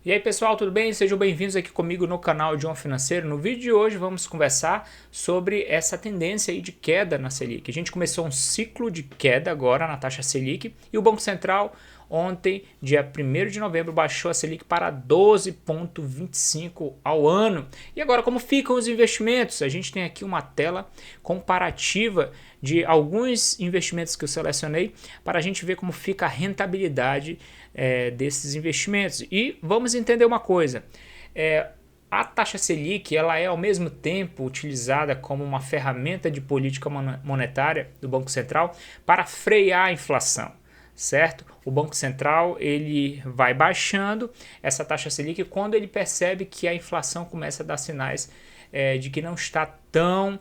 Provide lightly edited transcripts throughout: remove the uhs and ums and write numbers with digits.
E aí pessoal, tudo bem? Sejam bem-vindos aqui comigo no canal John Financeiro. No vídeo de hoje vamos conversar sobre essa tendência aí de queda na Selic. A gente começou um ciclo de queda agora na taxa Selic e o Banco Central ontem, dia 1º de novembro, baixou a Selic para 12,25 ao ano. E agora, como ficam os investimentos? A gente tem aqui uma tela comparativa de alguns investimentos que eu selecionei para a gente ver como fica a rentabilidade desses investimentos. E vamos entender uma coisa. A taxa Selic ela é ao mesmo tempo utilizada como uma ferramenta de política monetária do Banco Central para frear a inflação. Certo? O Banco Central ele vai baixando essa taxa Selic quando ele percebe que a inflação começa a dar sinais de que não está tão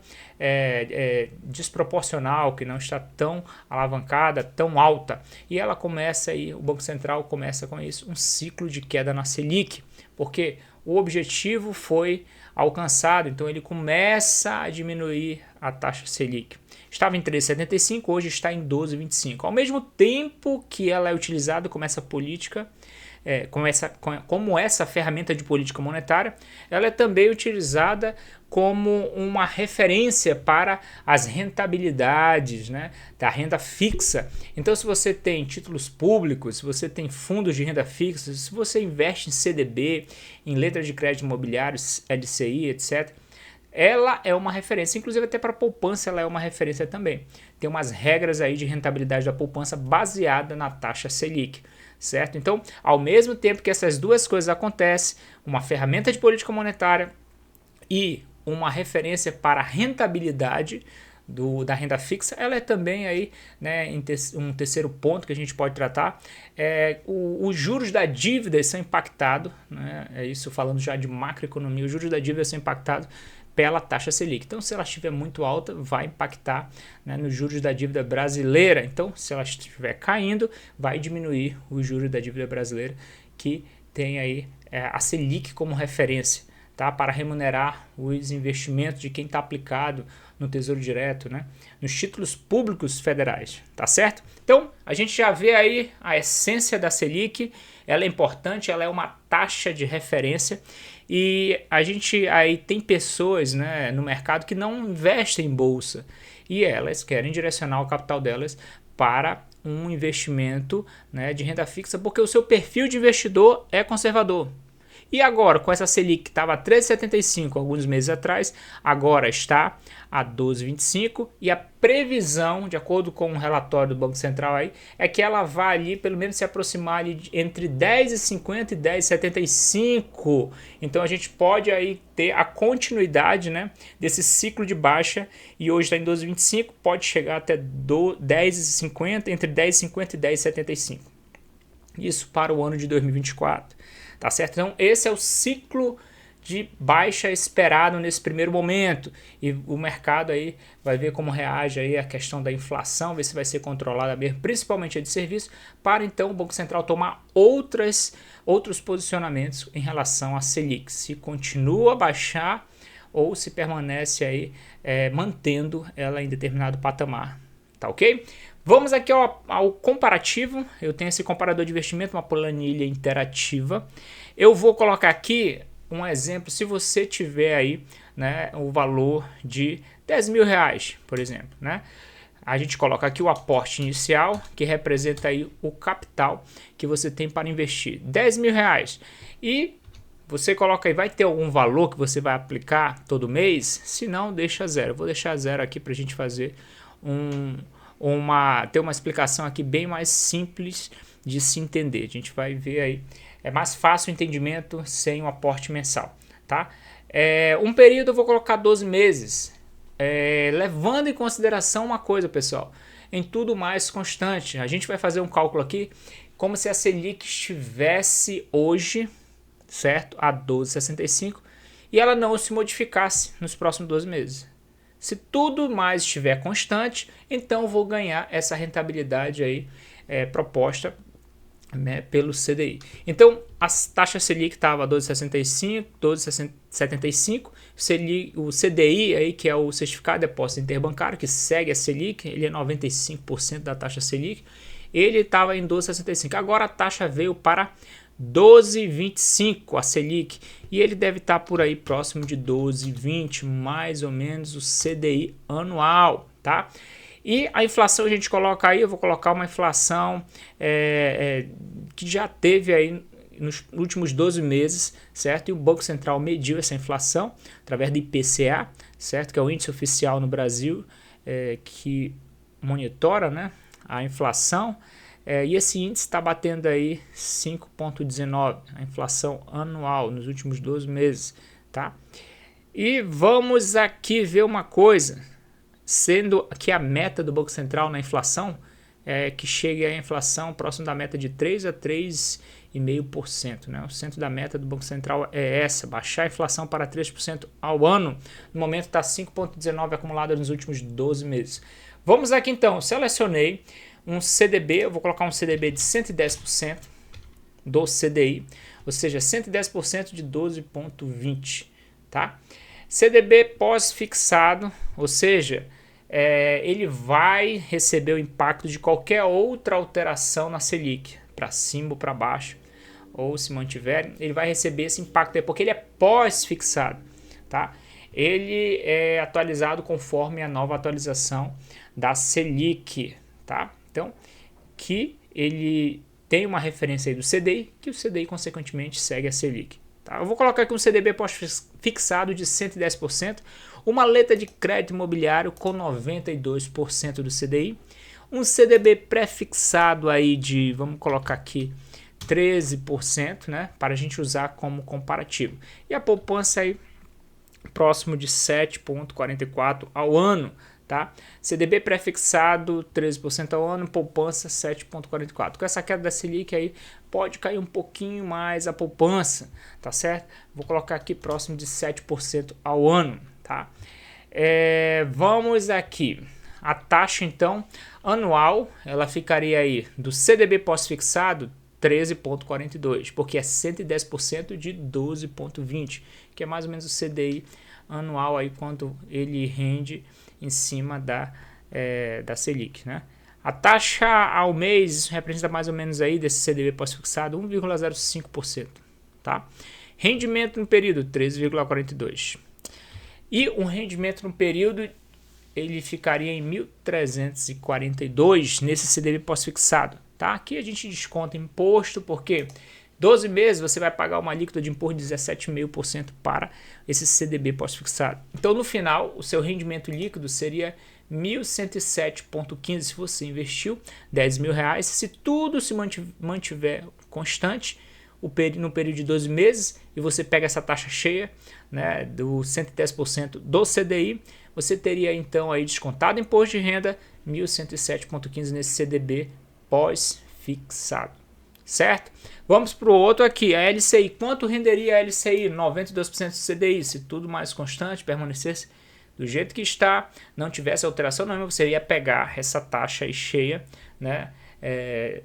desproporcional, que não está tão alavancada, tão alta. E ela começa aí, o Banco Central começa com isso, um ciclo de queda na Selic, porque o objetivo foi alcançado, então ele começa a diminuir a taxa Selic. Estava em 13,75, hoje está em 12,25. Ao mesmo tempo que ela é utilizada como essa política, como essa ferramenta de política monetária, ela é também utilizada como uma referência para as rentabilidades, né, da renda fixa. Então, se você tem títulos públicos, se você tem fundos de renda fixa, se você investe em CDB, em letras de crédito imobiliários, LCI, etc., ela é uma referência, inclusive até para a poupança ela é uma referência também. Tem umas regras aí de rentabilidade da poupança baseada na taxa Selic, certo? Então, ao mesmo tempo que essas duas coisas acontecem, uma ferramenta de política monetária e uma referência para a rentabilidade da renda fixa, ela é também aí, né, um terceiro ponto que a gente pode tratar, os juros da dívida são impactados, né, isso falando já de macroeconomia, os juros da dívida são impactados pela taxa Selic. Então, se ela estiver muito alta, vai impactar, né, nos juros da dívida brasileira. Então, se ela estiver caindo, vai diminuir os juros da dívida brasileira, que tem aí a Selic como referência, tá, para remunerar os investimentos de quem está aplicado no Tesouro Direto, né, nos títulos públicos federais, tá certo? Então, a gente já vê aí a essência da Selic, ela é importante, ela é uma taxa de referência e a gente aí tem pessoas, né, no mercado que não investem em bolsa e elas querem direcionar o capital delas para um investimento, né, de renda fixa porque o seu perfil de investidor é conservador. E agora, com essa Selic que estava a 13,75 alguns meses atrás, agora está a 12,25 e a previsão, de acordo com um relatório do Banco Central aí, é que ela vai ali pelo menos se aproximar ali entre 10,50 e 10,75. Então a gente pode aí ter a continuidade, né, desse ciclo de baixa e hoje está em 12,25, pode chegar até 10,50, entre 10,50 e 10,75. Isso para o ano de 2024. Tá certo? Então esse é o ciclo de baixa esperado nesse primeiro momento e o mercado aí vai ver como reage aí a questão da inflação, ver se vai ser controlada mesmo, principalmente a de serviço, para então o Banco Central tomar outros posicionamentos em relação à Selic, se continua a baixar ou se permanece aí mantendo ela em determinado patamar, tá ok? Vamos aqui ao comparativo. Eu tenho esse comparador de investimento, uma planilha interativa. Eu vou colocar aqui um exemplo, se você tiver aí, né, o valor de 10 mil reais, por exemplo, né? A gente coloca aqui o aporte inicial, que representa aí o capital que você tem para investir. 10 mil reais. E você coloca aí, vai ter algum valor que você vai aplicar todo mês? Se não, deixa zero. Eu vou deixar zero aqui para a gente fazer ter uma explicação aqui bem mais simples de se entender. A gente vai ver aí, é mais fácil o entendimento sem um aporte mensal, tá? Um período eu vou colocar 12 meses, levando em consideração uma coisa, pessoal, em tudo mais constante. A gente vai fazer um cálculo aqui como se a Selic estivesse hoje, certo, a 12,65 e ela não se modificasse nos próximos 12 meses. Se tudo mais estiver constante, então eu vou ganhar essa rentabilidade aí proposta, né, pelo CDI. Então, a taxa Selic estava 12,65, 12,75, o CDI, aí, que é o Certificado de Depósito Interbancário, que segue a Selic, ele é 95% da taxa Selic, ele estava em 12,65. Agora a taxa veio para 12,25 a Selic, e ele deve estar por aí próximo de 12,20, mais ou menos o CDI anual, tá? E a inflação a gente coloca aí, eu vou colocar uma inflação que já teve aí nos últimos 12 meses, certo? E o Banco Central mediu essa inflação através do IPCA, certo? Que é o índice oficial no Brasil, que monitora, né, a inflação. E esse índice está batendo aí 5,19, a inflação anual nos últimos 12 meses, tá? E vamos aqui ver uma coisa, sendo que a meta do Banco Central na inflação é que chegue a inflação próximo da meta de 3 a 3,5%, né? O centro da meta do Banco Central é essa, baixar a inflação para 3% ao ano. No momento está 5,19 acumulado nos últimos 12 meses. Vamos aqui então, selecionei um CDB, eu vou colocar um CDB de 110% do CDI, ou seja, 110% de 12,20, tá? CDB pós-fixado, ou seja, ele vai receber o impacto de qualquer outra alteração na Selic, para cima ou para baixo, ou se mantiver, ele vai receber esse impacto aí, porque ele é pós-fixado, tá? Ele é atualizado conforme a nova atualização da Selic, tá? Então, que ele tem uma referência aí do CDI, que o CDI consequentemente segue a Selic. Tá? Eu vou colocar aqui um CDB pós-fixado de 110%, uma letra de crédito imobiliário com 92% do CDI, um CDB pré-fixado aí de, vamos colocar aqui, 13%, né, para a gente usar como comparativo. E a poupança aí próximo de 7,44 ao ano, tá? CDB pré-fixado 13% ao ano, poupança 7,44. Com essa queda da Selic aí pode cair um pouquinho mais a poupança, tá certo? Vou colocar aqui próximo de 7% ao ano, tá? Vamos aqui. A taxa então anual, ela ficaria aí do CDB pós-fixado 13,42, porque é 110% de 12,20, que é mais ou menos o CDI anual aí quanto ele rende em cima da Selic, né? A taxa ao mês, isso representa mais ou menos aí desse CDB pós-fixado 1,05%, tá? Rendimento no período 13,42. E um rendimento no período ele ficaria em 1.342 nesse CDB pós-fixado, tá? Aqui a gente desconta imposto porque 12 meses você vai pagar uma alíquota de imposto de 17,5% para esse CDB pós-fixado. Então, no final, o seu rendimento líquido seria 1.107,15 se você investiu R$10.000. Se tudo se mantiver constante no período de 12 meses e você pega essa taxa cheia, né, do 110% do CDI, você teria então aí descontado imposto de renda 1.107,15 nesse CDB pós-fixado. Certo? Vamos para o outro aqui, a LCI. Quanto renderia a LCI? 92% do CDI. Se tudo mais constante, permanecesse do jeito que está, não tivesse alteração nenhuma, você ia pegar essa taxa aí cheia, né,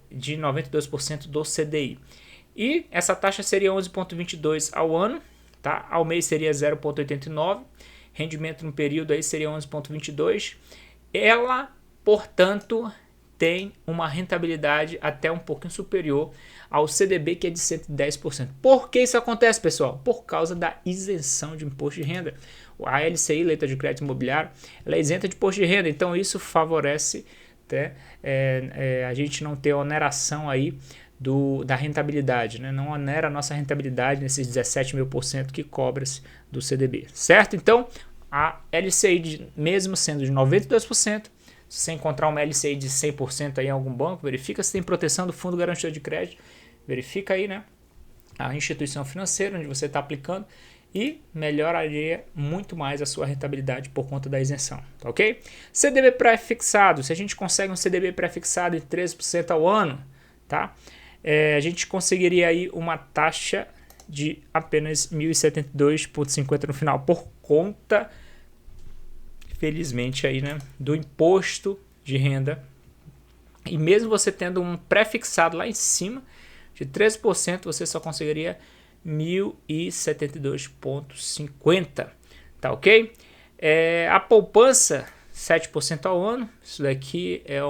de 92% do CDI. E essa taxa seria 11,22 ao ano, tá? Ao mês seria 0,89. Rendimento no período aí seria 11,22. Ela, portanto, tem uma rentabilidade até um pouquinho superior ao CDB, que é de 110%. Por que isso acontece, pessoal? Por causa da isenção de imposto de renda. A LCI, letra de crédito imobiliário, ela é isenta de imposto de renda, então isso favorece a gente não ter oneração aí da rentabilidade, né? Não onera a nossa rentabilidade nesses 17.000% que cobra-se do CDB, certo? Então, a LCI, mesmo sendo de 92%, se você encontrar uma LCI de 100% aí em algum banco, verifica se tem proteção do Fundo Garantidor de Crédito, verifica aí, né, a instituição financeira onde você está aplicando e melhoraria muito mais a sua rentabilidade por conta da isenção, tá ok? CDB pré-fixado, se a gente consegue um CDB pré-fixado de 13% ao ano, tá? A gente conseguiria aí uma taxa de apenas 1.072,50 no final, por conta, felizmente, aí, né, do imposto de renda. E mesmo você tendo um pré-fixado lá em cima de 13%, você só conseguiria 1.072,50, tá ok? A poupança 7% ao ano, isso daqui é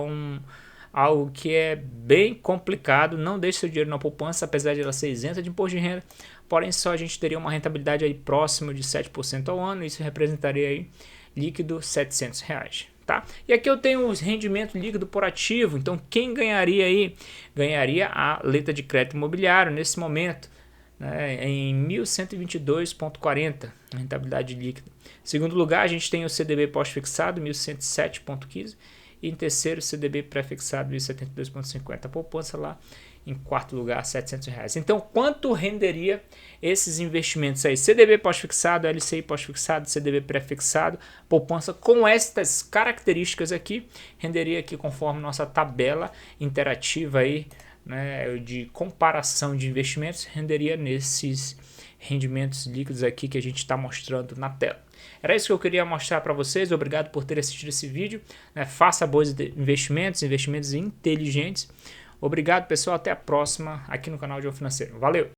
algo que é bem complicado. Não deixe seu dinheiro na poupança, apesar de ela ser isenta de imposto de renda, porém só a gente teria uma rentabilidade aí próxima de 7% ao ano, isso representaria aí líquido R$700. Tá? E aqui eu tenho os rendimentos líquido por ativo, então quem ganharia aí? Ganharia a letra de crédito imobiliário nesse momento, né, em 1122,40 rentabilidade líquida. Em segundo lugar, a gente tem o CDB pós-fixado, 1107,15, e em terceiro, CDB pré-fixado, 1072,50. A poupança lá em quarto lugar, R$700. Então, quanto renderia esses investimentos aí? CDB pós-fixado, LCI pós-fixado, CDB pré-fixado, poupança com estas características aqui, renderia aqui conforme nossa tabela interativa aí, né, de comparação de investimentos, renderia nesses rendimentos líquidos aqui que a gente está mostrando na tela. Era isso que eu queria mostrar para vocês. Obrigado por ter assistido esse vídeo, né? Faça bons investimentos inteligentes. Obrigado, pessoal. Até a próxima aqui no canal de O Financeiro. Valeu!